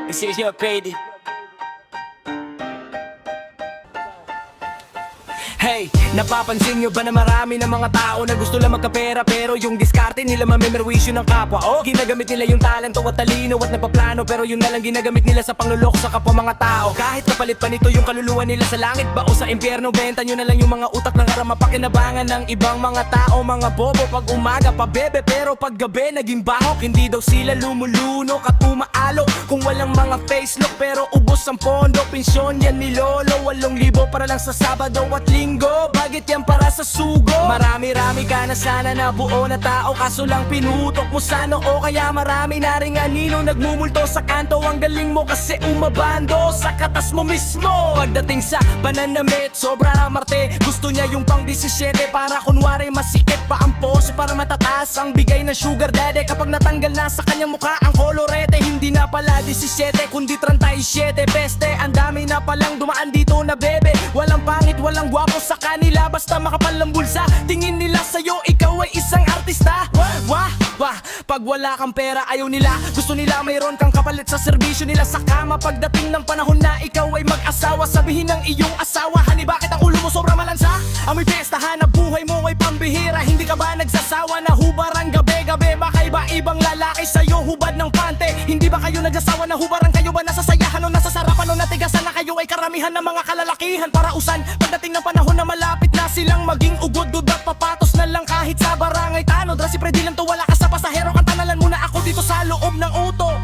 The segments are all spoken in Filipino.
Decision Brady. Hey, napapansin nyo ba na marami ng mga tao na gusto lang magkapera pero yung diskarte nila mamemerwisyo ng kapwa? O ginagamit nila yung talento at talino at napaplano pero yun na lang ginagamit nila sa pangluloko sa kapwa mga tao. Kahit kapalit pa nito yung kaluluwa nila sa langit ba o sa impyerno, benta nyo na lang yung mga utak ng karama-pakinabangan ng ibang mga tao. Mga bobo pag umaga pa bebe pero pag gabi naging bahok. Hindi daw sila lumulunok at umaalo kung walang mga face look pero ubos ang pondo. Pensyon yan ni Lolo, 8,000 para lang sa Sabado at Linggo. Bagit yan para sa sugo. Marami-rami ka na sana na buo na tao kaso lang pinutok mo sa noo. Kaya marami na rin anino nagmumulto sa kanto. Ang galing mo kasi umabando sa katas mo mismo. Pagdating sa pananamit sobra na marte. Gusto niya yung pang 17 para kunwari masikip pa ang pose para matataas ang bigay ng sugar daddy. Kapag natanggal na sa kanyang mukha ang kolorete, hindi na pala 17 kundi 37 peste. Ang dami na palang dumaan dito na bebe. Walang pangit, walang gwapo sa kanila basta makapal ang bulsa. Tingin nila sa'yo ikaw ay isang artista. Wah, pag wala kang pera ayaw nila. Gusto nila mayroon kang kapalit sa serbisyo nila sa kama. Pagdating ng panahon na ikaw ay mag-asawa, sabihin ng iyong asawa, honey bakit ang ulo mo sobrang malansa? Amoy pestahan na buhay mo ay pambihira. Hindi ka ba nagsasawa na hubarang gabi-gabi? Baka iba-ibang lalaki sa'yo hubad ng pante. Hindi ba kayo nagsasawa na hubarang kayo ba nasasayahan o nasasarapan o natigasan na kayo ay karamihan ng mga kalalakihan para usan? Pagdating ng panahon na malapit na silang maging ugod, dudat papatos na lang kahit sa barangay tanod. Si Freddy lang to, wala ka sa pasahero, kantanalan muna ako dito sa loob ng uto.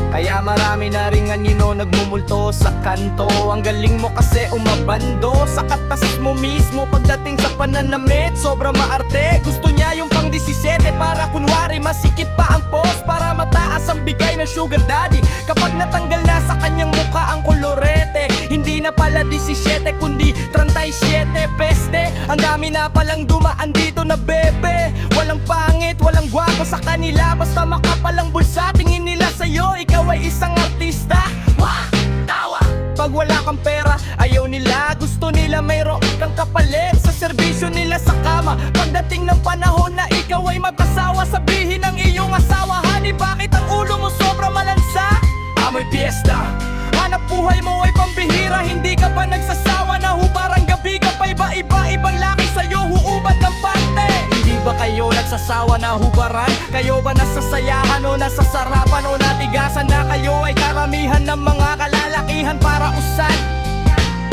Kaya marami na ring anino nagmumulto sa kanto. Ang galing mo kasi umabando sa katas mo mismo. Pagdating sa pananamit sobra maarte. Gusto niya yung pang 17 para kunwari masikip pa ang post para mataas ang bigay ng sugar daddy. Kapag natanggal na sa kanyang mukha ang kolorete, hindi na pala 17 kundi 37 peste. Ang dami na palang dumaan dito na bebe. Walang pangit, walang gwapo sa kanila basta makapalang bulsa. Tingin nila sa'yo ikaw ay isang artista. Wah! Tawa! Pag wala kang pera, ayaw nila. Gusto nila mayroon kang kapalit sa serbisyo nila sa kama. Pagdating ng panahon na ikaw ay mag-asawa, sabihin ng iyong asawa, honey bakit ang ulo mo sobrang malansa? Amoy piyesta, hanap buhay mo ay pambihira. Hindi ka pa nagsasawa na hubarang gabi ka pa iba-ibang laki sa'yo huubad ng pante. Hindi ba kayo nagsasawa na hubaran? Kayo ba nasasayahan o nasasarapan o natigasan na kayo ay karamihan ng mga kalalakihan para usan?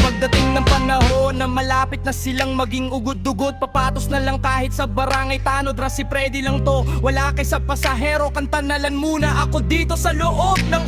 Pagdating ng panahon na malapit na silang maging ugod-dugod, papatos na lang kahit sa barangay tanod. Si Freddy lang to, wala kay sa pasahero, kantanalan muna ako dito sa loob ng